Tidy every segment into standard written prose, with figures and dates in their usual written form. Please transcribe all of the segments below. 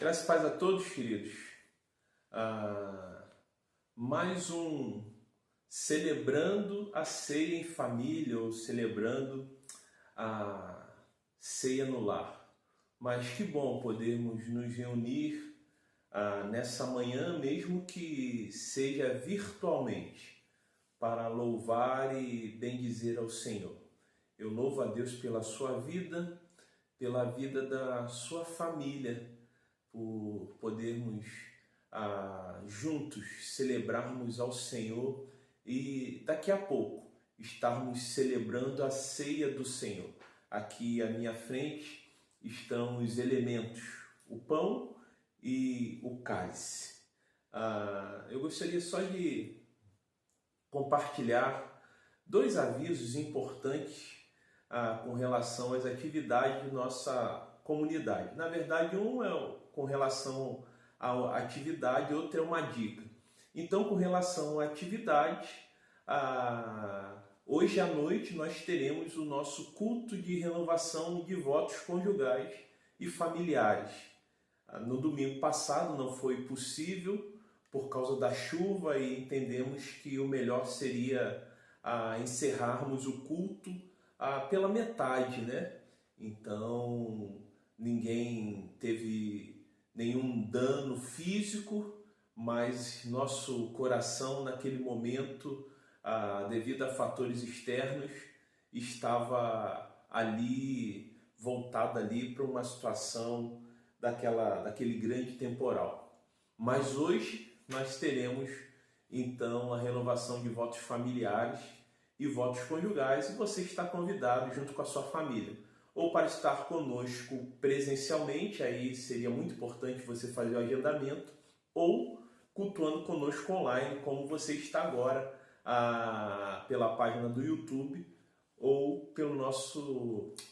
Graças e paz a todos, queridos. Mais um celebrando a ceia em família ou celebrando a ceia no lar. Mas que bom podermos nos reunir nessa manhã, mesmo que seja virtualmente, para louvar e bendizer ao Senhor. Eu louvo a Deus pela sua vida, pela vida da sua família, por podermos juntos celebrarmos ao Senhor e daqui a pouco estarmos celebrando a ceia do Senhor. Aqui à minha frente estão os elementos, o pão e o cálice. Eu gostaria só de compartilhar dois avisos importantes com relação às atividades de nossa comunidade. Na verdade, um é com relação à atividade, outro é uma dica. Então, com relação à atividade, hoje à noite nós teremos o nosso culto de renovação de votos conjugais e familiares. No domingo passado não foi possível por causa da chuva e entendemos que o melhor seria encerrarmos o culto pela metade, né? Então, ninguém teve nenhum dano físico, mas nosso coração naquele momento, devido a fatores externos, estava ali, voltado ali para uma situação daquele grande temporal. Mas hoje nós teremos então a renovação de votos familiares e votos conjugais, e você está convidado junto com a sua família, ou para estar conosco presencialmente, aí seria muito importante você fazer o agendamento, ou cultuando conosco online, como você está agora, pela página do YouTube, ou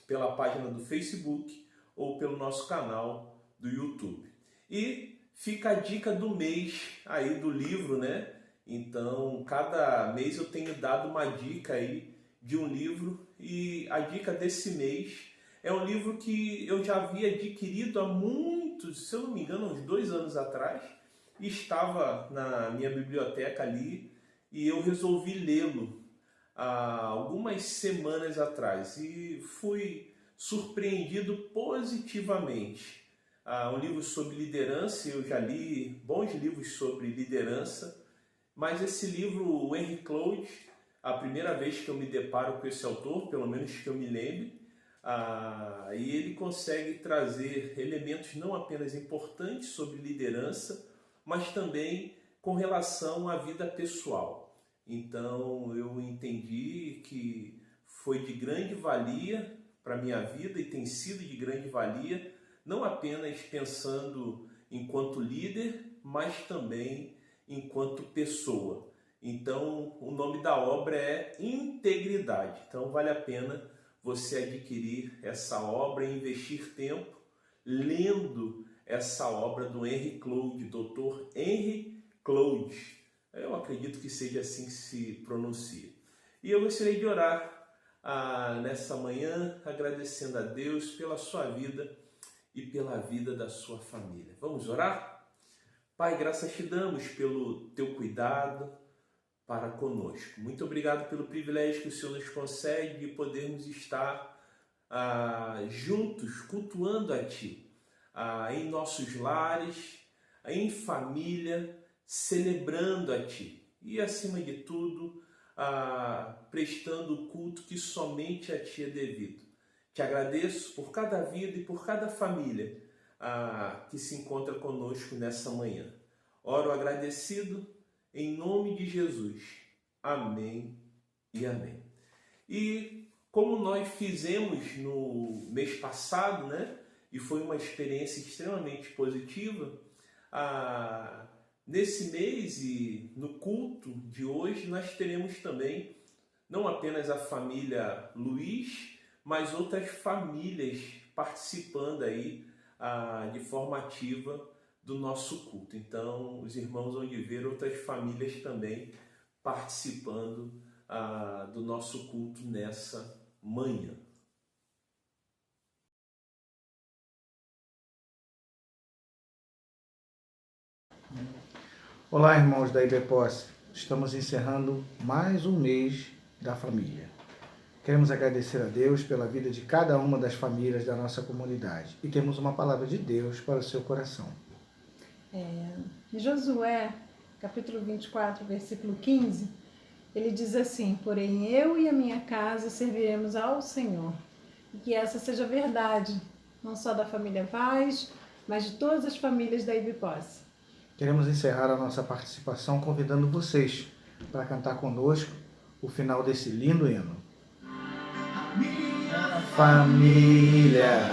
pela página do Facebook, ou pelo nosso canal do YouTube. E fica a dica do mês aí do livro, né? Então, cada mês eu tenho dado uma dica aí de um livro, e a dica desse mês é um livro que eu já havia adquirido há muitos, se eu não me engano, uns 2 anos atrás, e estava na minha biblioteca ali, e eu resolvi lê-lo há algumas semanas atrás, e fui surpreendido positivamente. Um livro sobre liderança, eu já li bons livros sobre liderança, mas esse livro, o Henry Cloud, a primeira vez que eu me deparo com esse autor, pelo menos que eu me lembre, e ele consegue trazer elementos não apenas importantes sobre liderança, mas também com relação à vida pessoal. Então eu entendi que foi de grande valia para a minha vida e tem sido de grande valia, não apenas pensando enquanto líder, mas também enquanto pessoa. Então, o nome da obra é Integridade. Então, vale a pena você adquirir essa obra e investir tempo lendo essa obra do Henry Cloud, Dr. Henry Cloud. Eu acredito que seja assim que se pronuncia. E eu gostaria de orar nessa manhã, agradecendo a Deus pela sua vida e pela vida da sua família. Vamos orar? Pai, graças te damos pelo teu cuidado para conosco. Muito obrigado pelo privilégio que o Senhor nos concede de podermos estar juntos, cultuando a Ti, em nossos lares, em família, celebrando a Ti. E, acima de tudo, prestando o culto que somente a Ti é devido. Te agradeço por cada vida e por cada família que se encontra conosco nessa manhã. Oro agradecido em nome de Jesus. Amém e amém. E como nós fizemos no mês passado, né? E foi uma experiência extremamente positiva, nesse mês e no culto de hoje nós teremos também não apenas a família Luiz, mas outras famílias participando aí de forma ativa do nosso culto. Então, os irmãos vão ver outras famílias também participando do nosso culto nessa manhã. Olá, irmãos da IBPOS. Estamos encerrando mais um mês da família. Queremos agradecer a Deus pela vida de cada uma das famílias da nossa comunidade e temos uma palavra de Deus para o seu coração. Em Josué, capítulo 24, versículo 15, ele diz assim: porém eu e a minha casa serviremos ao Senhor. E que essa seja a verdade, não só da família Vaz, mas de todas as famílias da IBPOS. Queremos encerrar a nossa participação convidando vocês para cantar conosco o final desse lindo hino. Minha família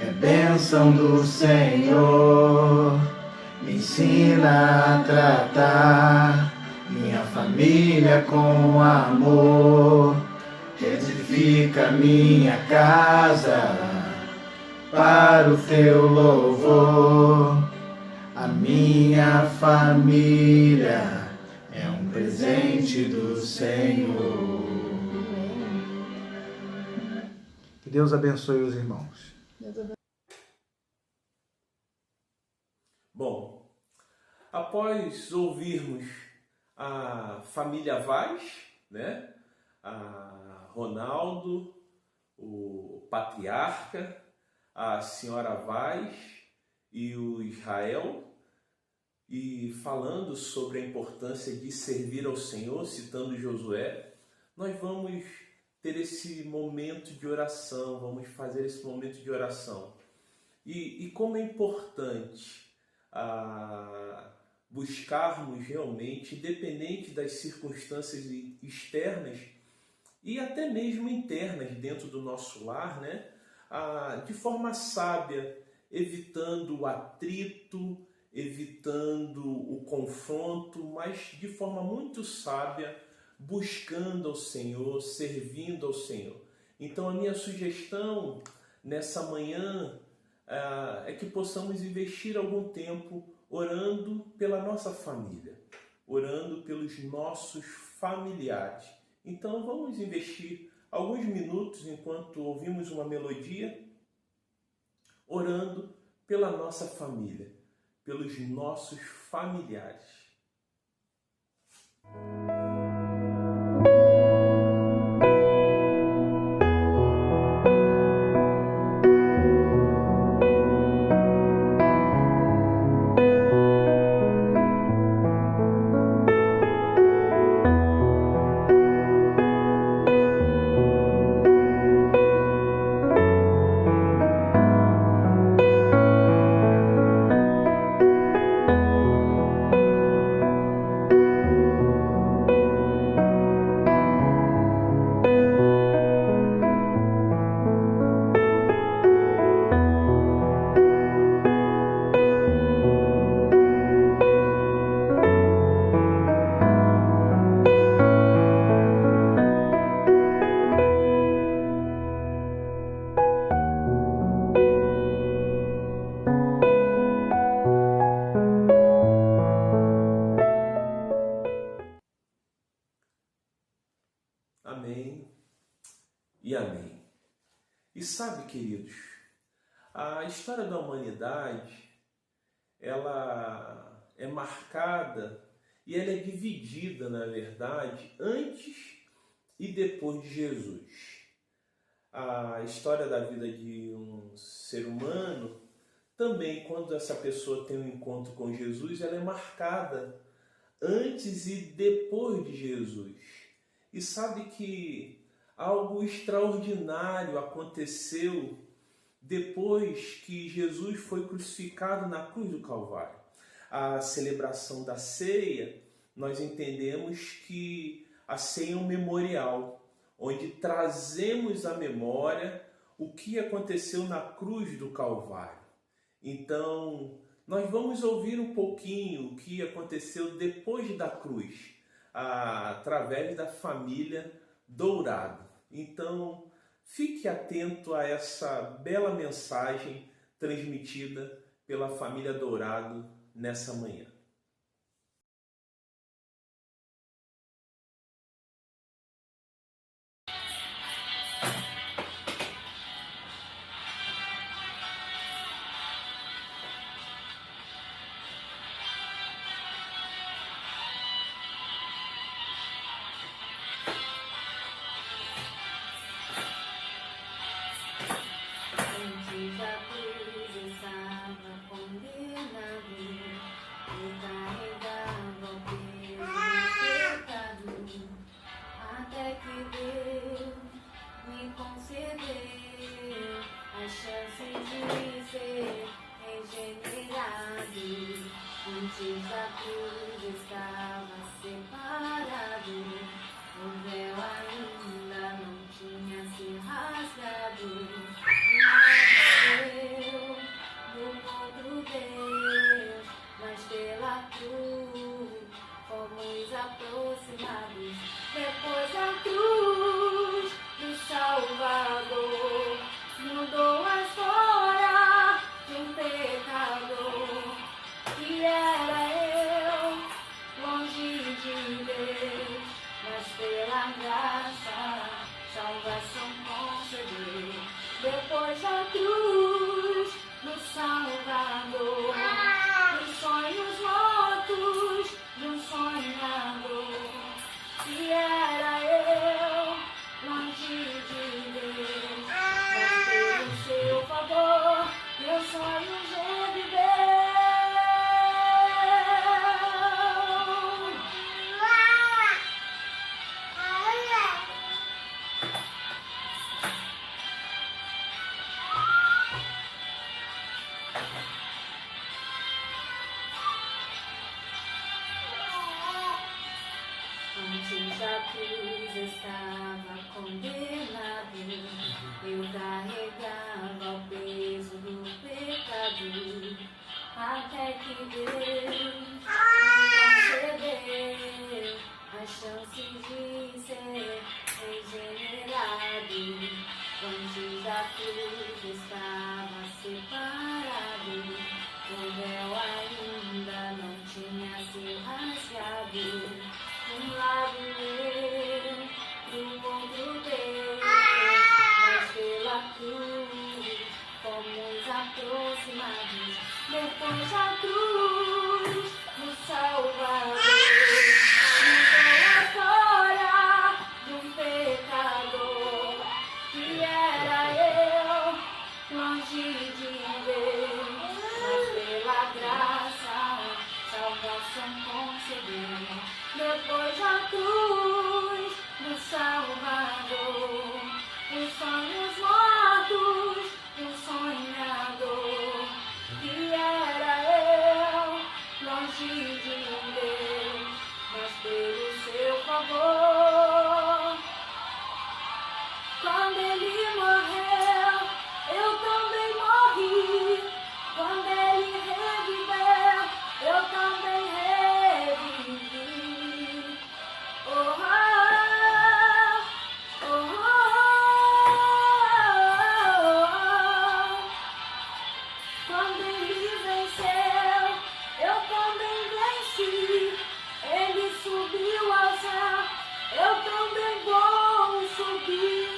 é bênção do Senhor, me ensina a tratar minha família com amor, edifica minha casa para o teu louvor. A minha família é um presente do Senhor. Que Deus abençoe os irmãos. Bom, após ouvirmos a família Vaz, né? A Ronaldo, o patriarca, a senhora Vaz e o Israel, e falando sobre a importância de servir ao Senhor, citando Josué, nós vamos ter esse momento de oração, vamos fazer esse momento de oração. E como é importante buscarmos realmente, independente das circunstâncias externas e até mesmo internas dentro do nosso lar, né? De forma sábia, evitando o atrito, evitando o confronto, mas de forma muito sábia, buscando ao Senhor, servindo ao Senhor. Então a minha sugestão nessa manhã é que possamos investir algum tempo orando pela nossa família, orando pelos nossos familiares. Então vamos investir alguns minutos enquanto ouvimos uma melodia, orando pela nossa família, pelos nossos familiares. Amém e amém. E sabe, queridos, a história da humanidade, ela é marcada e ela é dividida, na verdade, antes e depois de Jesus. A história da vida de um ser humano, também quando essa pessoa tem um encontro com Jesus, ela é marcada antes e depois de Jesus. E sabe que algo extraordinário aconteceu depois que Jesus foi crucificado na cruz do Calvário. A celebração da ceia, nós entendemos que a ceia é um memorial, onde trazemos à memória o que aconteceu na cruz do Calvário. Então, nós vamos ouvir um pouquinho o que aconteceu depois da cruz, através da família Dourado. Então, fique atento a essa bela mensagem transmitida pela família Dourado nessa manhã. da cruz estava condenado, eu carregava o peso do pecado, até que Deus me concedeu a chance de ser regenerado. Antes da cruz estava separado, o véu ainda não tinha se rasgado. Eu do outro Deus, mas pela cruz fomos aproximados. Depois da cruz do Salvador, mudou a história de um pecador que era eu, longe de Deus, mas pela graça salvação concedeu. Depois da cruz do Salvador, dos sonhos mortos de um sonhador que era eu, longe de Deus, mas pelo seu favor meus sonhos reviveu. Antes da cruz estava condenado, eu carregava o peso do pecado, até que Deus me concedeu a chance de ser regenerado. Antes da cruz estava separado, o véu ainda não tinha se rasgado. Um lado eu, do outro Deus, mas pela cruz fomos aproximados. Depois da cruz do Salvador, mudou a história de um pecador que era eu, longe de Deus, mas pela graça salvação concedeu. Depois da cruz do Salvador, os sonhos mortos de um sonhador que era eu, longe de Deus, mas pelo seu favor. Quando ele morreu, eu também morri. Quando ele reviveu, eu também revivi. Quando ele venceu, eu também venci. Ele subiu ao céu, eu também vou subir.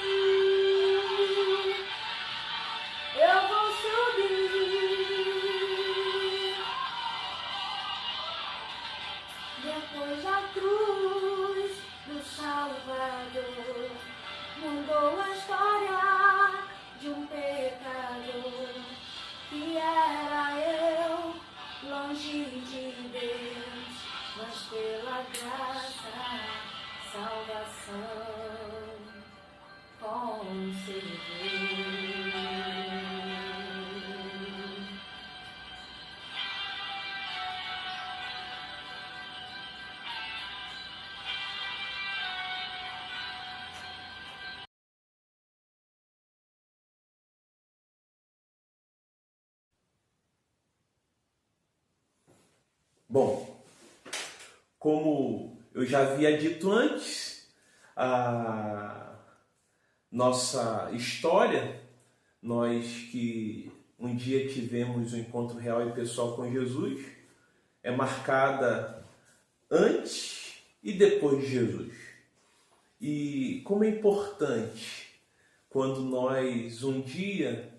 Eu vou subir. Depois da cruz do Salvador, mudou a história de um pecador que era eu, longe de Deus, mas pela graça salvação concedeu. Bom, como eu já havia dito antes, a nossa história, nós que um dia tivemos um encontro real e pessoal com Jesus, é marcada antes e depois de Jesus. E como é importante quando nós um dia,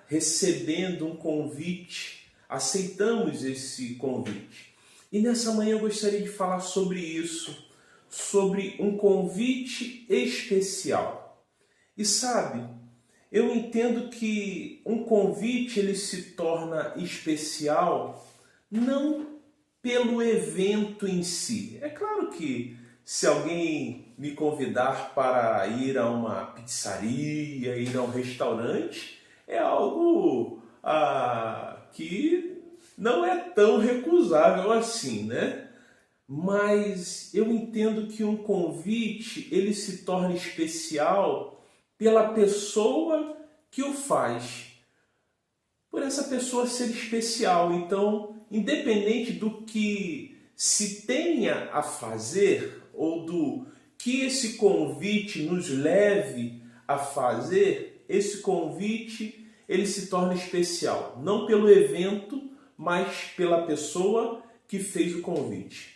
recebendo um convite, aceitamos esse convite. E nessa manhã eu gostaria de falar sobre isso, sobre um convite especial. E sabe, eu entendo que um convite ele se torna especial não pelo evento em si. É claro que se alguém me convidar para ir a uma pizzaria, ir a um restaurante, é algo que não é tão recusável assim, né? Mas eu entendo que um convite ele se torna especial pela pessoa que o faz, por essa pessoa ser especial. Então, independente do que se tenha a fazer ou do que esse convite nos leve a fazer, esse convite ele se torna especial, não pelo evento, mas pela pessoa que fez o convite.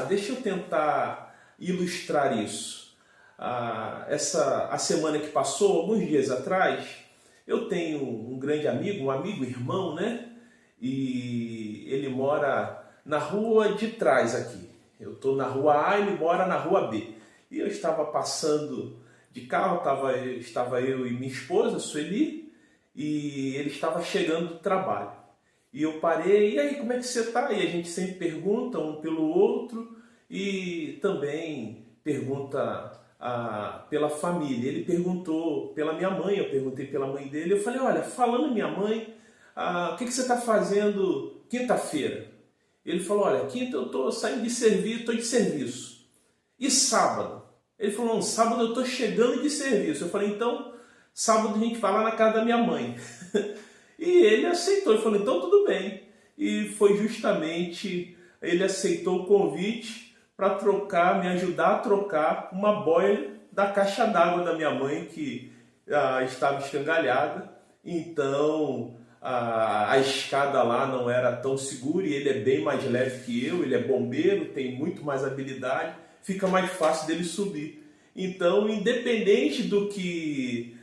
Deixa eu tentar ilustrar isso. A semana que passou, alguns dias atrás, eu tenho um grande amigo, irmão, né? E ele mora na rua de trás aqui. Eu estou na rua A, ele mora na rua B. E eu estava passando de carro, estava eu e minha esposa, Sueli, e ele estava chegando do trabalho. E eu parei, e aí, como é que você está? E a gente sempre pergunta um pelo outro e também pergunta pela família. Ele perguntou pela minha mãe, eu perguntei pela mãe dele. Eu falei, olha, falando em minha mãe, o que você está fazendo quinta-feira? Ele falou, olha, quinta eu estou saindo de serviço, estou de serviço. E sábado? Ele falou, não, sábado eu estou chegando de serviço. Eu falei, então, sábado a gente vai lá na casa da minha mãe. E ele aceitou, ele falou, então tudo bem. E foi justamente, ele aceitou o convite para me ajudar a trocar uma boia da caixa d'água da minha mãe, que estava escangalhada. Então, a escada lá não era tão segura e ele é bem mais leve que eu, ele é bombeiro, tem muito mais habilidade, fica mais fácil dele subir. Então, independente do que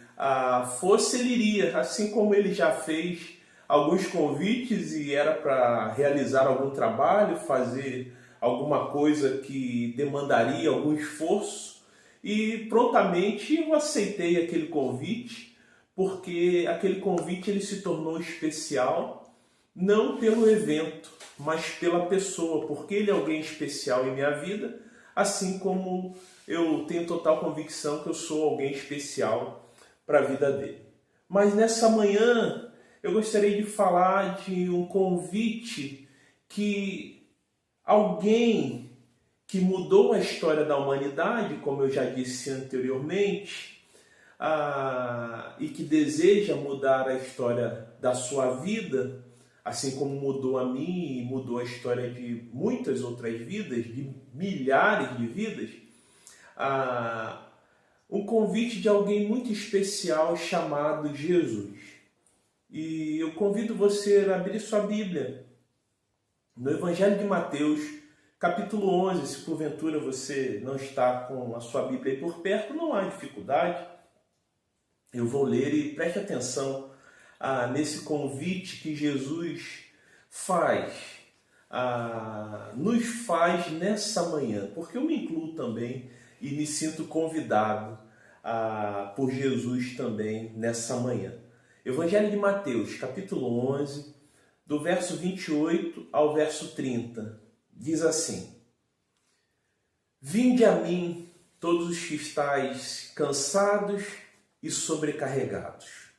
fosse, ele iria, assim como ele já fez alguns convites e era para realizar algum trabalho, fazer alguma coisa que demandaria algum esforço, e prontamente eu aceitei aquele convite, porque aquele convite ele se tornou especial não pelo evento, mas pela pessoa, porque ele é alguém especial em minha vida, assim como eu tenho total convicção que eu sou alguém especial para a vida dele. Mas nessa manhã eu gostaria de falar de um convite que alguém que mudou a história da humanidade, como eu já disse anteriormente, e que deseja mudar a história da sua vida, assim como mudou a mim e mudou a história de muitas outras vidas, de milhares de vidas, um convite de alguém muito especial chamado Jesus. E eu convido você a abrir sua Bíblia no Evangelho de Mateus, capítulo 11, se porventura você não está com a sua Bíblia aí por perto, não há dificuldade. Eu vou ler e preste atenção nesse convite que Jesus nos faz nessa manhã, porque eu me incluo também e me sinto convidado por Jesus também nessa manhã. Evangelho de Mateus, capítulo 11, do verso 28 ao verso 30, diz assim: Vinde a mim, todos os que estáis cansados e sobrecarregados,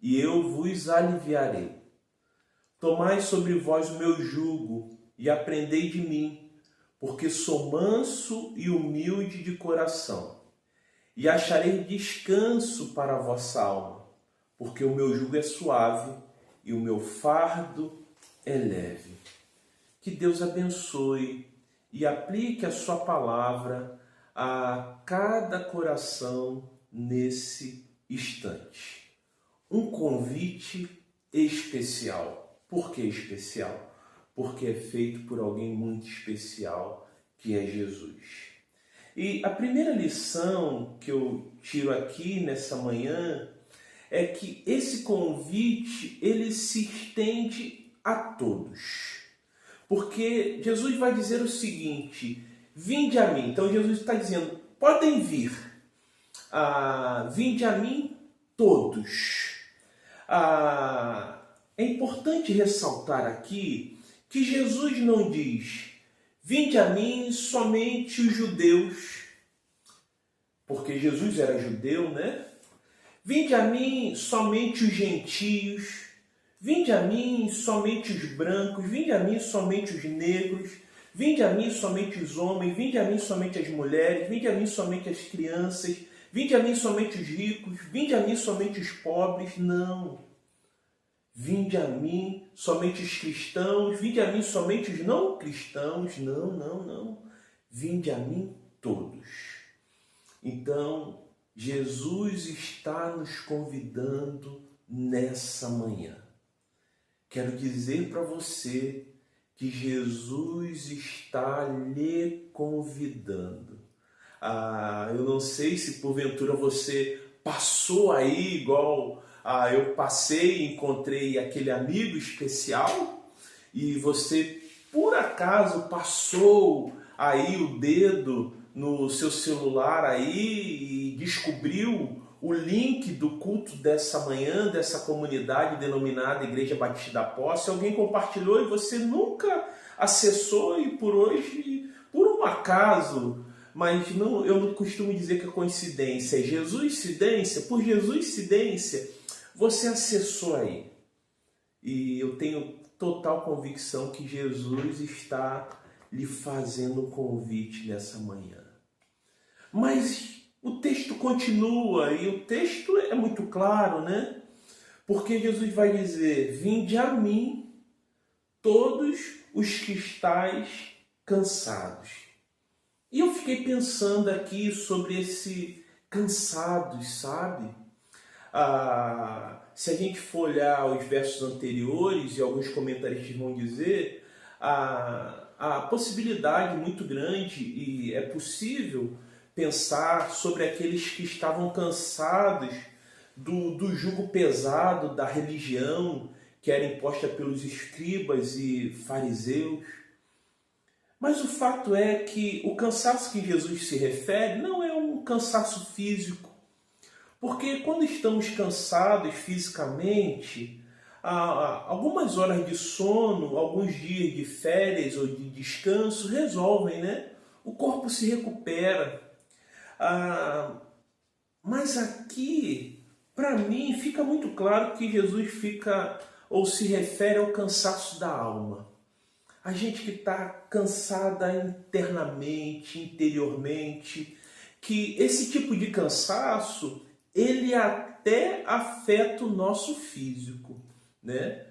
e eu vos aliviarei. Tomai sobre vós o meu jugo e aprendei de mim, porque sou manso e humilde de coração, e acharei descanso para a vossa alma, porque o meu jugo é suave e o meu fardo é leve. Que Deus abençoe e aplique a sua palavra a cada coração nesse instante. Um convite especial. Por que especial? Porque é feito por alguém muito especial, que é Jesus. E a primeira lição que eu tiro aqui nessa manhã é que esse convite ele se estende a todos. Porque Jesus vai dizer o seguinte: vinde a mim. Então Jesus está dizendo, podem vir. Vinde a mim todos. É importante ressaltar aqui que Jesus não diz: vinde a mim somente os judeus, porque Jesus era judeu, né? Vinde a mim somente os gentios, vinde a mim somente os brancos, vinde a mim somente os negros, vinde a mim somente os homens, vinde a mim somente as mulheres, vinde a mim somente as crianças, vinde a mim somente os ricos, vinde a mim somente os pobres. Não. Vinde a mim somente os cristãos, vinde a mim somente os não cristãos. Não, não, não. Vinde a mim todos. Então, Jesus está nos convidando nessa manhã. Quero dizer para você que Jesus está lhe convidando. Eu não sei se porventura você passou aí igual eu passei e encontrei aquele amigo especial e você por acaso passou aí o dedo no seu celular aí e descobriu o link do culto dessa manhã, dessa comunidade denominada Igreja Batista da Posse. Alguém compartilhou e você nunca acessou e por hoje, por um acaso, mas não, eu não costumo dizer que é coincidência, é Jesuscidência. Por Jesuscidência, você acessou aí. E eu tenho total convicção que Jesus está lhe fazendo um convite nessa manhã. Mas o texto continua e o texto é muito claro, né? Porque Jesus vai dizer: vinde a mim todos os que estáis cansados. E eu fiquei pensando aqui sobre esse cansados, sabe? Se a gente for olhar os versos anteriores, e alguns comentaristas vão dizer, a possibilidade muito grande, e é possível pensar sobre aqueles que estavam cansados do jugo pesado da religião que era imposta pelos escribas e fariseus. Mas o fato é que o cansaço que Jesus se refere não é um cansaço físico, porque quando estamos cansados fisicamente, algumas horas de sono, alguns dias de férias ou de descanso resolvem, né? O corpo se recupera. Mas aqui, para mim, fica muito claro que Jesus fica ou se refere ao cansaço da alma. A gente que está cansada internamente, interiormente, que esse tipo de cansaço, ele até afeta o nosso físico, né?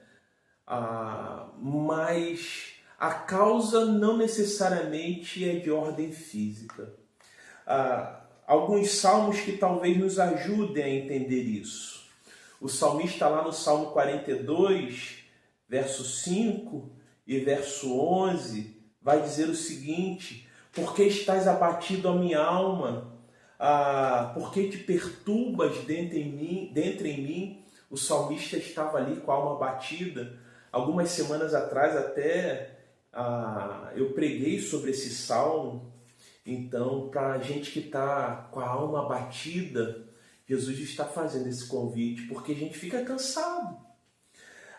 Mas a causa não necessariamente é de ordem física. Alguns salmos que talvez nos ajudem a entender isso. O salmista lá no Salmo 42, verso 5 e verso 11, vai dizer o seguinte: porque estás abatido a minha alma? Porque te perturbas dentro em mim? O salmista estava ali com a alma abatida. Algumas semanas atrás até eu preguei sobre esse salmo. Então, para a gente que está com a alma abatida, Jesus está fazendo esse convite, porque a gente fica cansado.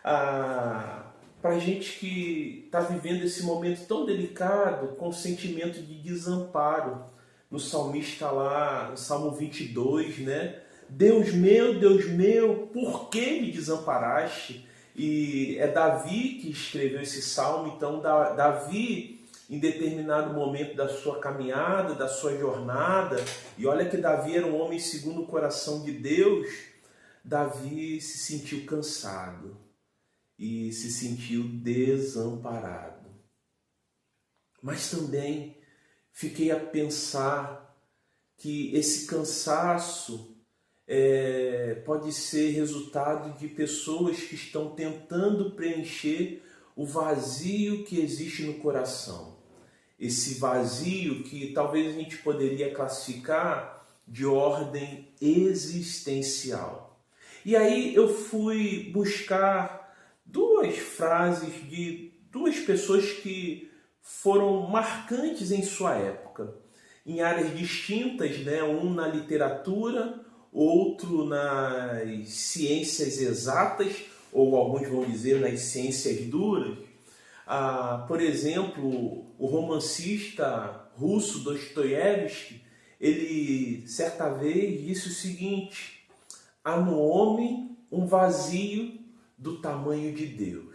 Para a gente que está vivendo esse momento tão delicado, com sentimento de desamparo, no salmista lá, no Salmo 22, né? Deus meu, por que me desamparaste? E é Davi que escreveu esse salmo. Então Davi, em determinado momento da sua caminhada, da sua jornada, e olha que Davi era um homem segundo o coração de Deus, Davi se sentiu cansado e se sentiu desamparado. Mas também fiquei a pensar que esse cansaço pode ser resultado de pessoas que estão tentando preencher o vazio que existe no coração. Esse vazio que talvez a gente poderia classificar de ordem existencial. E aí eu fui buscar duas frases de duas pessoas que foram marcantes em sua época, em áreas distintas, né? Um na literatura, outro nas ciências exatas, ou alguns vão dizer nas ciências duras. Por exemplo, o romancista russo Dostoiévski, ele certa vez disse o seguinte: há no homem um vazio do tamanho de Deus.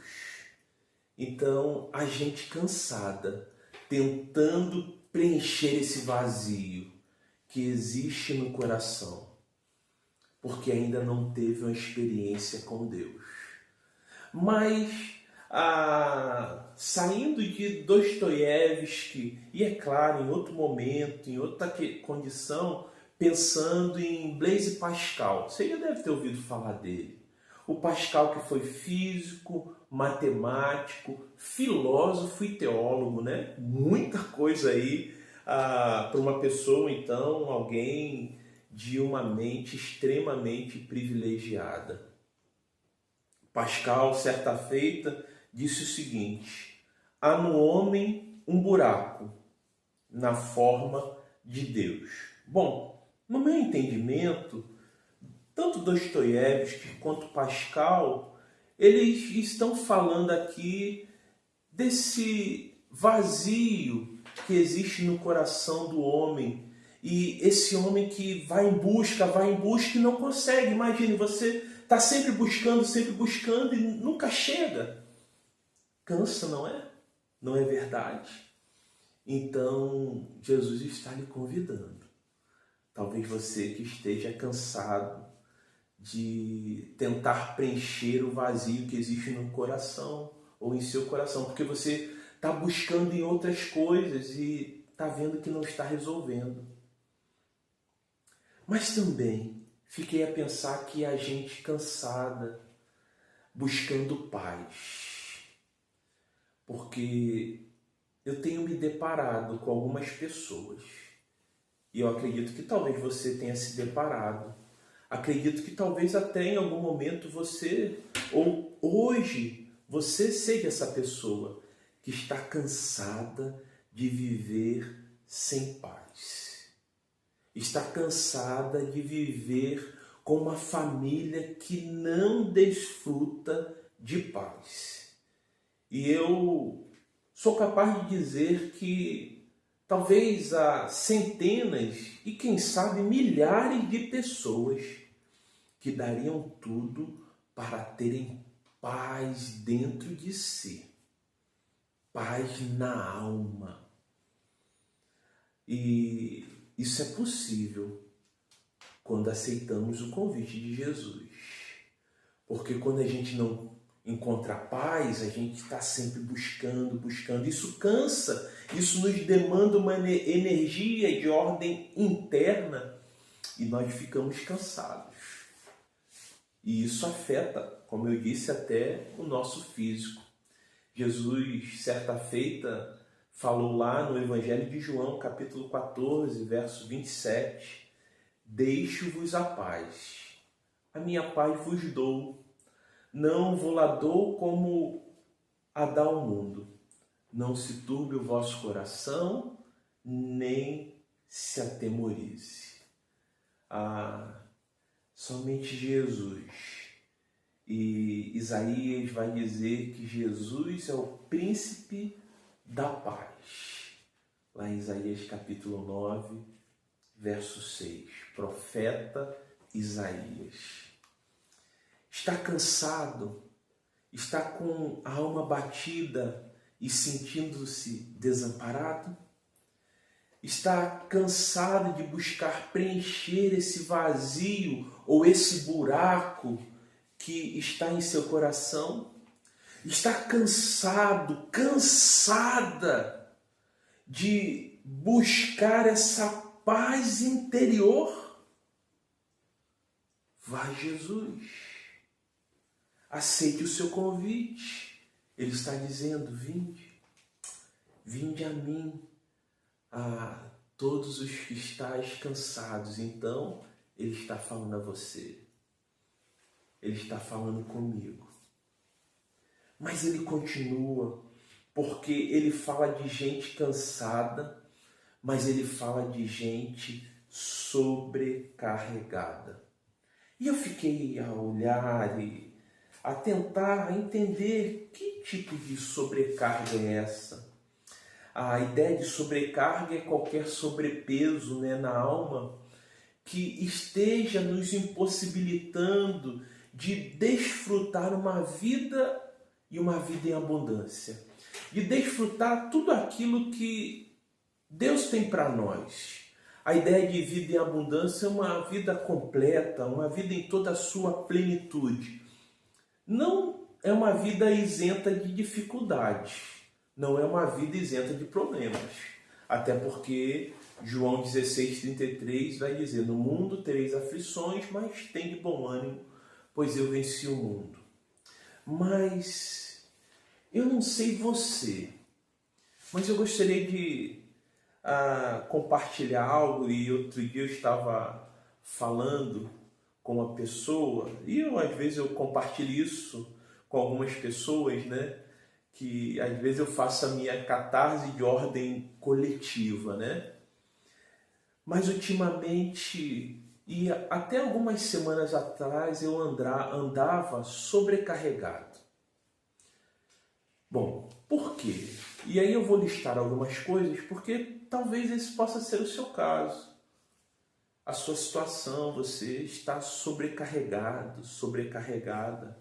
Então, a gente cansada, tentando preencher esse vazio que existe no coração, porque ainda não teve uma experiência com Deus. Mas, saindo de Dostoiévski, e é claro, em outro momento, em outra condição, pensando em Blaise Pascal, você já deve ter ouvido falar dele. O Pascal, que foi físico, matemático, filósofo e teólogo, né? Muita coisa aí para uma pessoa, então, alguém de uma mente extremamente privilegiada. Pascal, certa feita, disse o seguinte: há no homem um buraco na forma de Deus. Bom, no meu entendimento, tanto Dostoiévski quanto Pascal, eles estão falando aqui desse vazio que existe no coração do homem. E esse homem que vai em busca e não consegue. Imagine, você está sempre buscando e nunca chega. Cansa, não é? Não é verdade? Então, Jesus está lhe convidando. Talvez você que esteja cansado de tentar preencher o vazio que existe no coração ou em seu coração, porque você está buscando em outras coisas e está vendo que não está resolvendo. Mas também fiquei a pensar que a gente cansada, buscando paz, porque eu tenho me deparado com algumas pessoas e eu acredito que talvez você tenha se deparado. Acredito que talvez até em algum momento você, ou hoje, você seja essa pessoa que está cansada de viver sem paz. Está cansada de viver com uma família que não desfruta de paz. E eu sou capaz de dizer que talvez há centenas e quem sabe milhares de pessoas que dariam tudo para terem paz dentro de si, paz na alma. E isso é possível quando aceitamos o convite de Jesus. Porque quando a gente não encontra paz, a gente está sempre buscando. Isso cansa, isso nos demanda uma energia de ordem interna e nós ficamos cansados. E isso afeta, como eu disse, até o nosso físico. Jesus, certa feita, falou lá no Evangelho de João, capítulo 14, verso 27, deixo-vos a paz, a minha paz vos dou, não vou lá dou como a dá ao mundo. Não se turbe o vosso coração, nem se atemorize. Somente Jesus. E Isaías vai dizer que Jesus é o príncipe da paz. Lá em Isaías capítulo 9, verso 6. Profeta Isaías. Está cansado, está com a alma batida e sentindo-se desamparado? Está cansado de buscar preencher esse vazio ou esse buraco que está em seu coração? Está cansado, cansada de buscar essa paz interior? Vai Jesus. Aceite o seu convite. Ele está dizendo, vinde a mim, a todos os que estáis cansados. Então, ele está falando a você. Ele está falando comigo. Mas ele continua, porque ele fala de gente cansada, mas ele fala de gente sobrecarregada. E eu fiquei a olhar e a tentar entender que tipo de sobrecarga é essa. A ideia de sobrecarga é qualquer sobrepeso, né, na alma que esteja nos impossibilitando de desfrutar uma vida e uma vida em abundância. De desfrutar tudo aquilo que Deus tem para nós. A ideia de vida em abundância é uma vida completa, uma vida em toda a sua plenitude. Não é uma vida isenta de dificuldades, não é uma vida isenta de problemas. Até porque João 16,33 vai dizer: no mundo tereis aflições, mas tem de bom ânimo, pois eu venci o mundo. Mas eu não sei você, mas eu gostaria de compartilhar algo. E outro dia eu estava falando com uma pessoa, e às vezes eu compartilho isso com algumas pessoas, né? Que às vezes eu faço a minha catarse de ordem coletiva, né? Mas ultimamente, e até algumas semanas atrás, eu andava sobrecarregado. Bom, por quê? E aí eu vou listar algumas coisas, porque talvez esse possa ser o seu caso. A sua situação, você está sobrecarregado, sobrecarregada.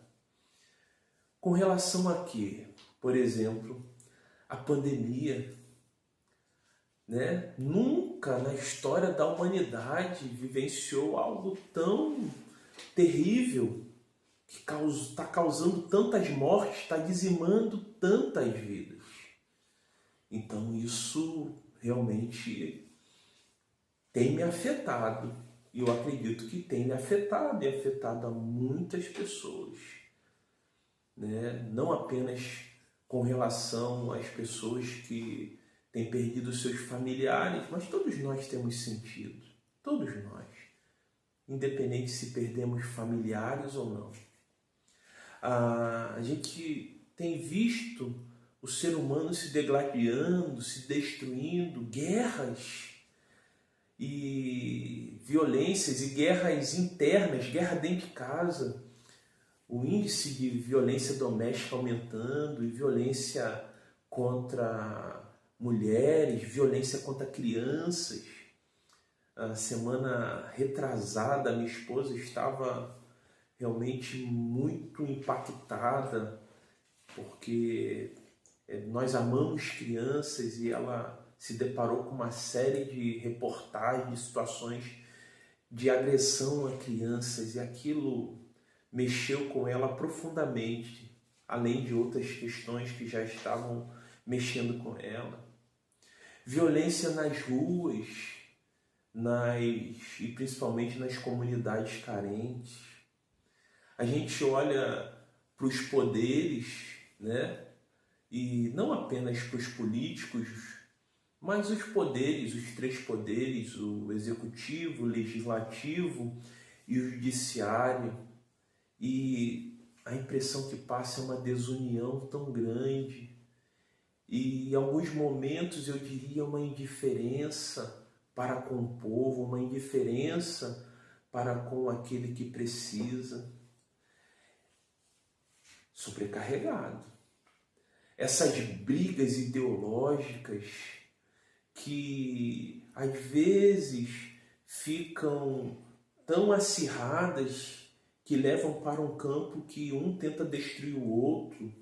Com relação a quê? Por exemplo, a pandemia, né? Nunca na história da humanidade vivenciou algo tão terrível, que está causando tantas mortes, está dizimando tantas vidas. Então isso realmente tem me afetado. E eu acredito que tem me afetado e afetado a muitas pessoas, né? Não apenas com relação às pessoas que têm perdido seus familiares, mas todos nós temos sentido. Todos nós. Independente se perdemos familiares ou não. A gente tem visto o ser humano se degladiando, se destruindo, guerras e violências e guerras internas, guerra dentro de casa, o índice de violência doméstica aumentando e violência contra mulheres, violência contra crianças. A semana retrasada, minha esposa estava realmente muito impactada, porque nós amamos crianças e ela se deparou com uma série de reportagens, de situações de agressão a crianças, e aquilo mexeu com ela profundamente, além de outras questões que já estavam mexendo com ela. Violência nas ruas, e principalmente nas comunidades carentes. A gente olha para os poderes, né? E não apenas para os políticos, mas os poderes, os três poderes, o executivo, o legislativo e o judiciário. E a impressão que passa é uma desunião tão grande. E em alguns momentos eu diria uma indiferença para com o povo, uma indiferença para com aquele que precisa. Sobrecarregado. Essas brigas ideológicas que às vezes ficam tão acirradas que levam para um campo que um tenta destruir o outro,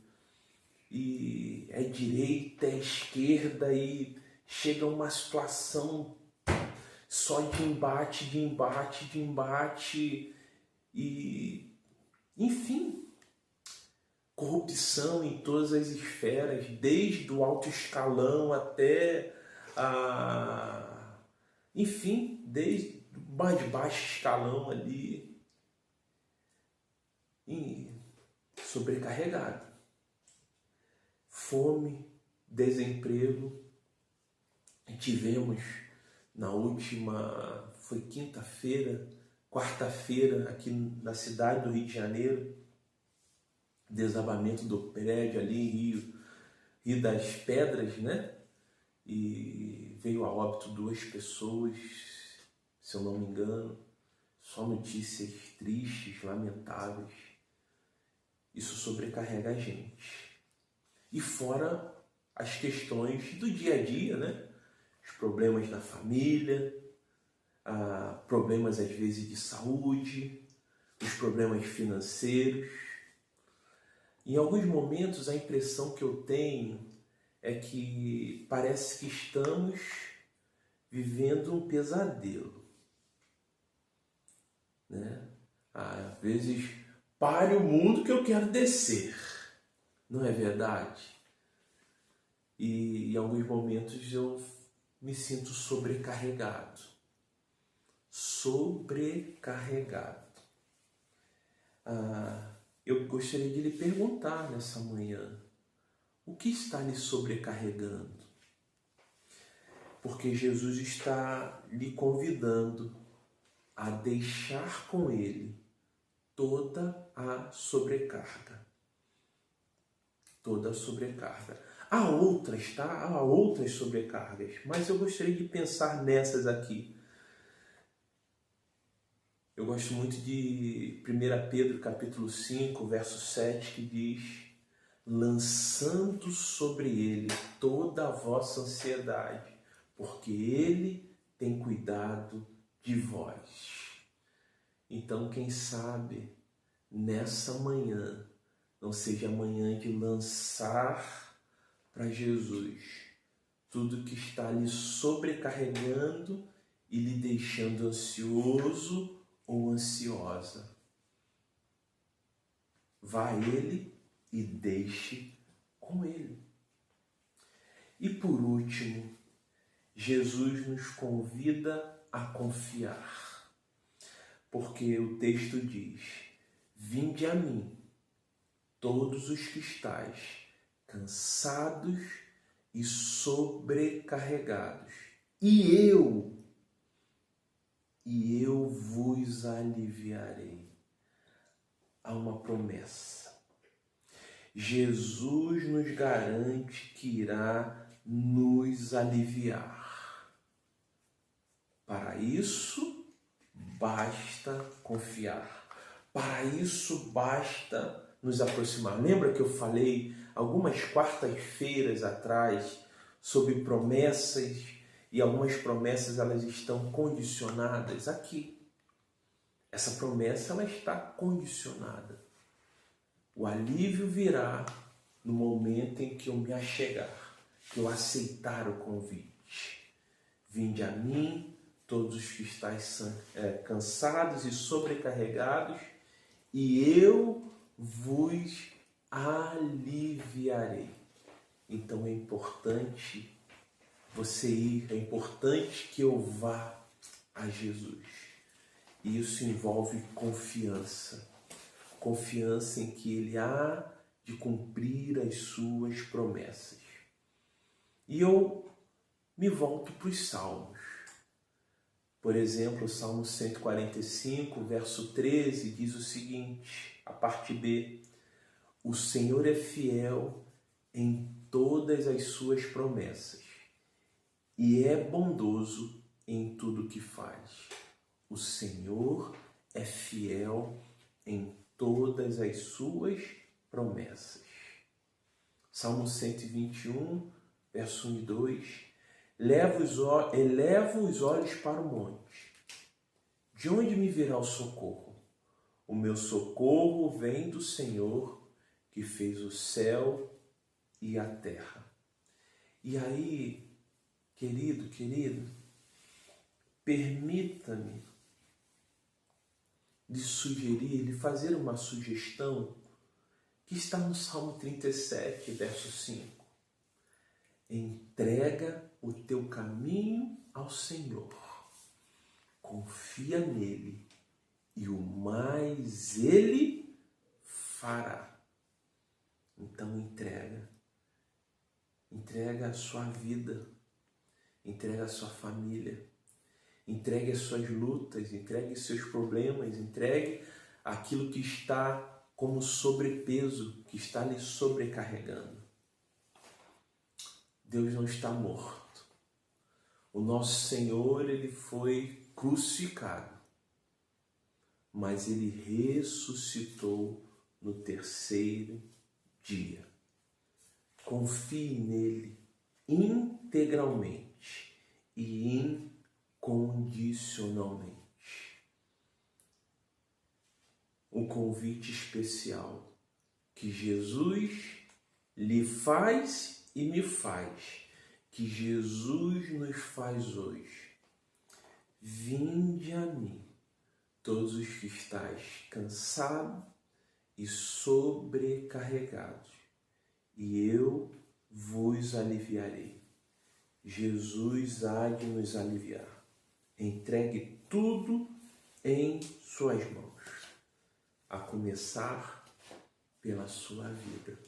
e é direita, é esquerda, e chega a uma situação só de embate, e enfim, corrupção em todas as esferas, desde o alto escalão até enfim, desde o mais baixo escalão ali, e sobrecarregado. Fome, desemprego. Tivemos na última, foi quarta-feira, aqui na cidade do Rio de Janeiro, desabamento do prédio ali em Rio das Pedras, né? E veio a óbito 2 pessoas, se eu não me engano. só notícias tristes, lamentáveis. Isso sobrecarrega a gente. E fora as questões do dia a dia, né? Os problemas da família, problemas às vezes de saúde, os problemas financeiros. Em alguns momentos a impressão que eu tenho é que parece que estamos vivendo um pesadelo, né? Às vezes, pare o mundo que eu quero descer, não é verdade? E em alguns momentos eu me sinto sobrecarregado. Eu gostaria de lhe perguntar nessa manhã, o que está lhe sobrecarregando? Porque Jesus está lhe convidando a deixar com Ele toda a sobrecarga. Toda a sobrecarga. Há outras, tá? Há outras sobrecargas, mas eu gostaria de pensar nessas aqui. Eu gosto muito de 1 Pedro capítulo 5, verso 7, que diz: lançando sobre Ele toda a vossa ansiedade, porque Ele tem cuidado de vós. Então, quem sabe, nessa manhã, não seja manhã de lançar para Jesus tudo que está lhe sobrecarregando e lhe deixando ansioso ou ansiosa. Vá a Ele e deixe com Ele. E por último, Jesus nos convida a confiar, porque o texto diz: vinde a mim, todos os que estáis cansados e sobrecarregados, e eu vos aliviarei. Há uma promessa. Jesus nos garante que irá nos aliviar. Para isso, basta confiar. Para isso, basta nos aproximar. Lembra que eu falei algumas quartas-feiras atrás sobre promessas, e algumas promessas elas estão condicionadas aqui. Essa promessa ela está condicionada. O alívio virá no momento em que eu me achegar, que eu aceitar o convite. Vinde a mim, todos os que estáis cansados e sobrecarregados, e eu vos aliviarei. Então é importante você ir, é importante que eu vá a Jesus. E isso envolve confiança. Confiança em que Ele há de cumprir as suas promessas. E eu me volto para os Salmos. Por exemplo, o Salmo 145, verso 13, diz o seguinte, a parte B: o Senhor é fiel em todas as suas promessas e é bondoso em tudo que faz. O Senhor é fiel em todas as suas promessas. Salmo 121, verso 1 e 2. Elevo os olhos para o monte. De onde me virá o socorro? O meu socorro vem do Senhor, que fez o céu e a terra. E aí, querido, permita-me lhe sugerir, lhe fazer uma sugestão que está no Salmo 37, verso 5. Entrega o teu caminho ao Senhor, confia nele e o mais Ele fará. Então entrega a sua vida, entrega a sua família, entregue as suas lutas, entregue os seus problemas, entregue aquilo que está como sobrepeso, que está lhe sobrecarregando. Deus não está morto. O nosso Senhor, Ele foi crucificado. mas ele ressuscitou no terceiro dia. Confie nele integralmente e incondicionalmente. Um convite especial que Jesus lhe faz e me faz, que Jesus nos faz hoje. Vinde a mim, todos os que estáis cansados e sobrecarregados, e eu vos aliviarei. Jesus há de nos aliviar. Entregue tudo em suas mãos, a começar pela sua vida.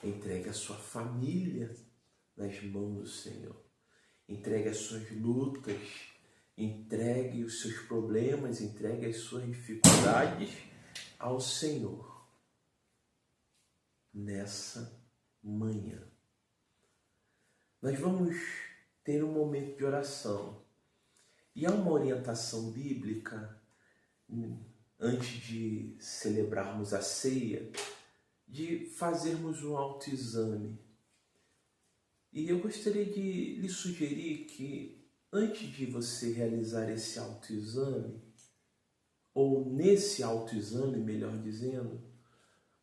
Entregue a sua família nas mãos do Senhor. Entregue as suas lutas, entregue os seus problemas, entregue as suas dificuldades ao Senhor nessa manhã. Nós vamos ter um momento de oração. E há uma orientação bíblica, antes de celebrarmos a ceia, de fazermos um autoexame. E eu gostaria de lhe sugerir que, antes de você realizar esse autoexame, ou nesse autoexame, melhor dizendo,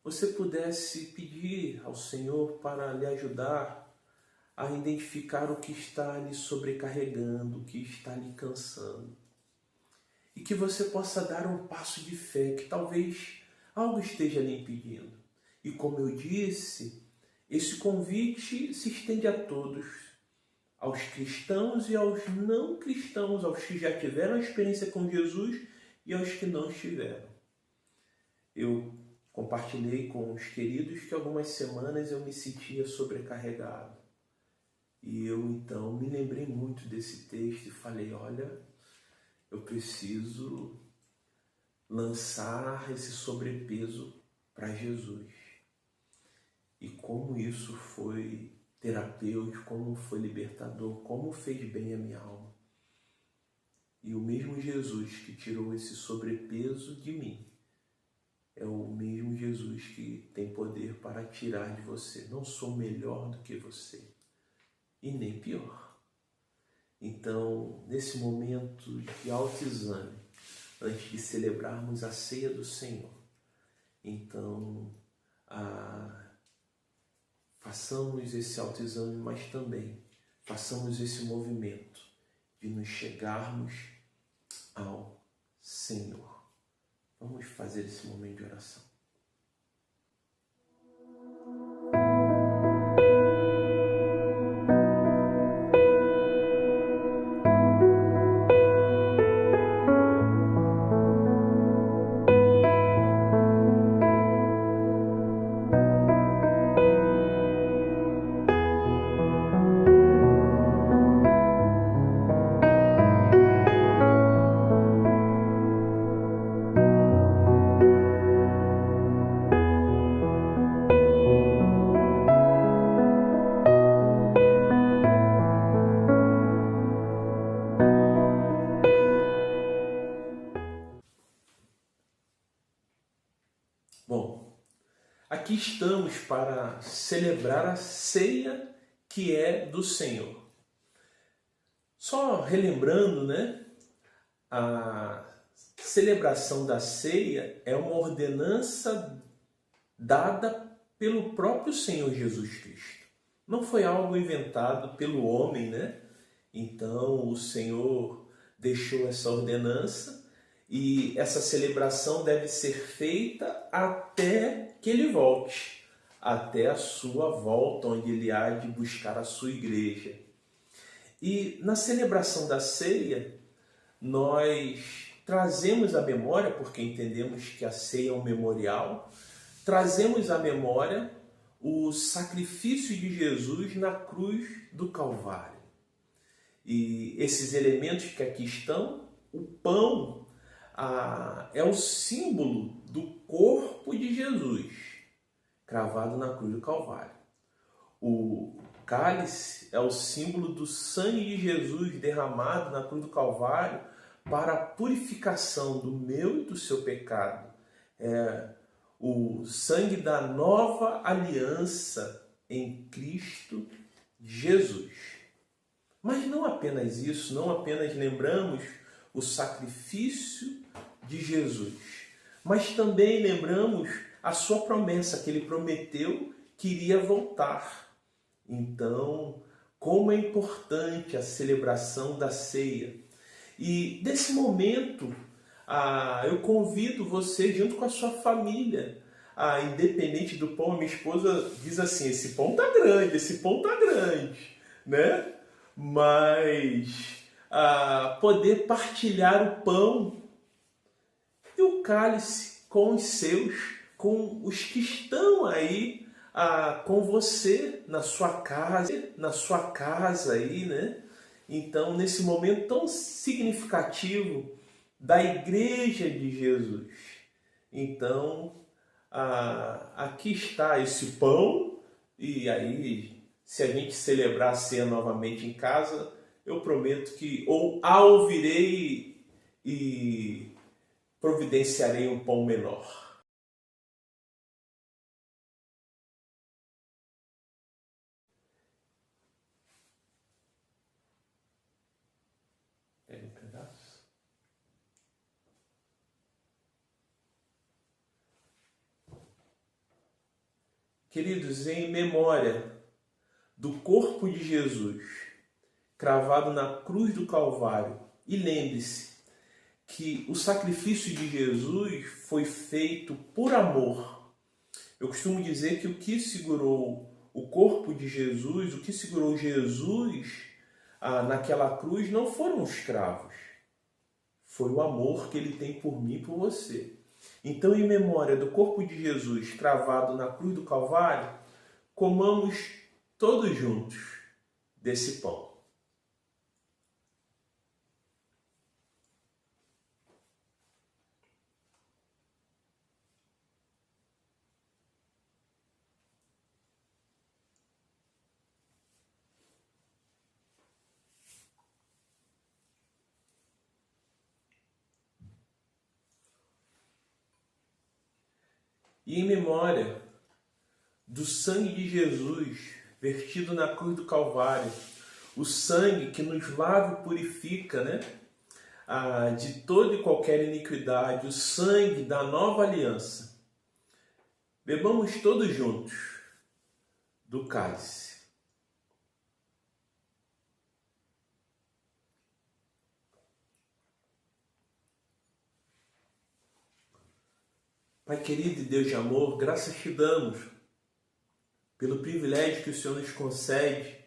você pudesse pedir ao Senhor para lhe ajudar a identificar o que está lhe sobrecarregando, o que está lhe cansando. E que você possa dar um passo de fé, que talvez algo esteja lhe impedindo. E como eu disse, esse convite se estende a todos, aos cristãos e aos não cristãos, aos que já tiveram a experiência com Jesus e aos que não estiveram. Eu compartilhei com os queridos que algumas semanas eu me sentia sobrecarregado. E eu então me lembrei muito desse texto e falei, olha, eu preciso lançar esse sobrepeso para Jesus. E como isso foi terapêutico, como foi libertador, como fez bem a minha alma. E o mesmo Jesus que tirou esse sobrepeso de mim, é o mesmo Jesus que tem poder para tirar de você. Não sou melhor do que você, e nem pior. Então, nesse momento de autoexame, antes de celebrarmos a ceia do Senhor, então, façamos esse autoexame, mas também façamos esse movimento de nos chegarmos ao Senhor. Vamos fazer esse momento de oração. Bom, aqui estamos para celebrar a ceia que é do Senhor. Só relembrando, né? A celebração da ceia é uma ordenança dada pelo próprio Senhor Jesus Cristo. Não foi algo inventado pelo homem, né? Então o Senhor deixou essa ordenança e essa celebração deve ser feita até que ele volte, até a sua volta, onde ele há de buscar a sua igreja. E na celebração da ceia, nós trazemos à memória, porque entendemos que a ceia é um memorial, trazemos à memória o sacrifício de Jesus na cruz do Calvário. E esses elementos que aqui estão, o pão é o símbolo do corpo de Jesus, cravado na cruz do Calvário. O cálice é o símbolo do sangue de Jesus derramado na cruz do Calvário para a purificação do meu e do seu pecado. É o sangue da nova aliança em Cristo Jesus. Mas não apenas isso, não apenas lembramos o sacrifício de Jesus, mas também lembramos a sua promessa, que ele prometeu que iria voltar. Então, como é importante a celebração da ceia. E desse momento, eu convido você, junto com a sua família, independente do pão, minha esposa diz assim, esse pão tá grande, né? Mas poder partilhar o pão e o cálice com os seus, com os que estão aí com você na sua casa aí, né? Então, nesse momento tão significativo da Igreja de Jesus. Então, aqui está esse pão, e aí, se a gente celebrar a ceia novamente em casa, eu prometo que ou ouvirei e providenciarei um pão menor. Pega um pedaço. Queridos, em memória do corpo de Jesus cravado na cruz do Calvário, e lembre-se que o sacrifício de Jesus foi feito por amor. Eu costumo dizer que o que segurou o corpo de Jesus, o que segurou Jesus naquela cruz não foram os cravos, foi o amor que ele tem por mim e por você. Então, em memória do corpo de Jesus cravado na cruz do Calvário, comamos todos juntos desse pão. E em memória do sangue de Jesus vertido na cruz do Calvário, o sangue que nos lava e purifica, né? De toda e qualquer iniquidade, o sangue da nova aliança. Bebamos todos juntos do cálice. Pai querido e Deus de amor, graças te damos pelo privilégio que o Senhor nos concede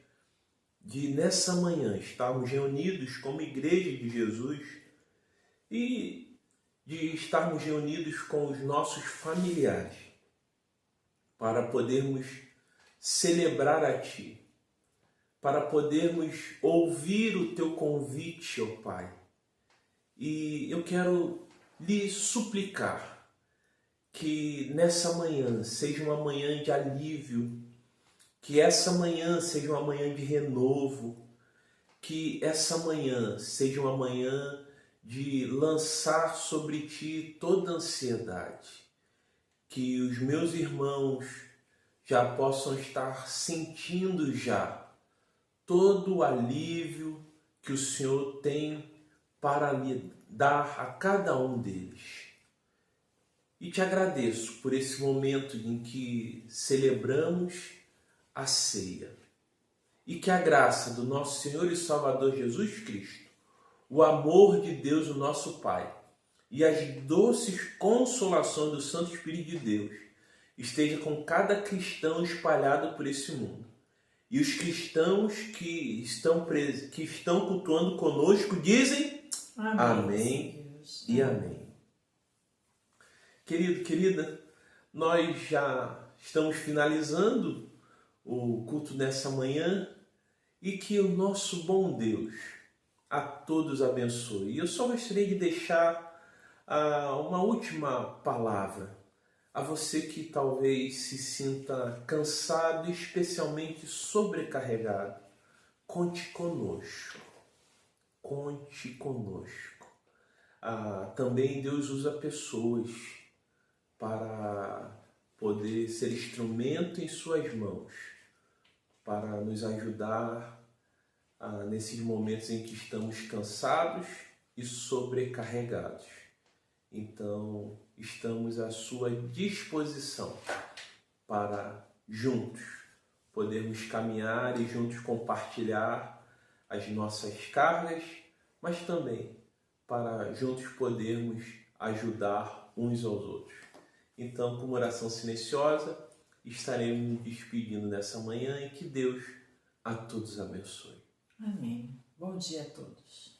de nessa manhã estarmos reunidos como Igreja de Jesus e de estarmos reunidos com os nossos familiares para podermos celebrar a Ti, para podermos ouvir o Teu convite, ó Pai. E eu quero lhe suplicar que nessa manhã seja uma manhã de alívio, que essa manhã seja uma manhã de renovo, que essa manhã seja uma manhã de lançar sobre Ti toda a ansiedade, que os meus irmãos já possam estar sentindo já todo o alívio que o Senhor tem para lhe dar a cada um deles. E te agradeço por esse momento em que celebramos a ceia. E que a graça do nosso Senhor e Salvador Jesus Cristo, o amor de Deus, o nosso Pai, e as doces consolações do Santo Espírito de Deus esteja com cada cristão espalhado por esse mundo. E os cristãos que estão cultuando conosco dizem amém e amém. Querido, querida, nós já estamos finalizando o culto nessa manhã e que o nosso bom Deus a todos abençoe. E eu só gostaria de deixar uma última palavra a você que talvez se sinta cansado, especialmente sobrecarregado. Conte conosco. Conte conosco. Também Deus usa pessoas para poder ser instrumento em suas mãos, para nos ajudar nesses momentos em que estamos cansados e sobrecarregados. Então, estamos à sua disposição para juntos podermos caminhar e juntos compartilhar as nossas cargas, mas também para juntos podermos ajudar uns aos outros. Então, com uma oração silenciosa, estaremos nos despedindo nessa manhã e que Deus a todos abençoe. Amém. Bom dia a todos.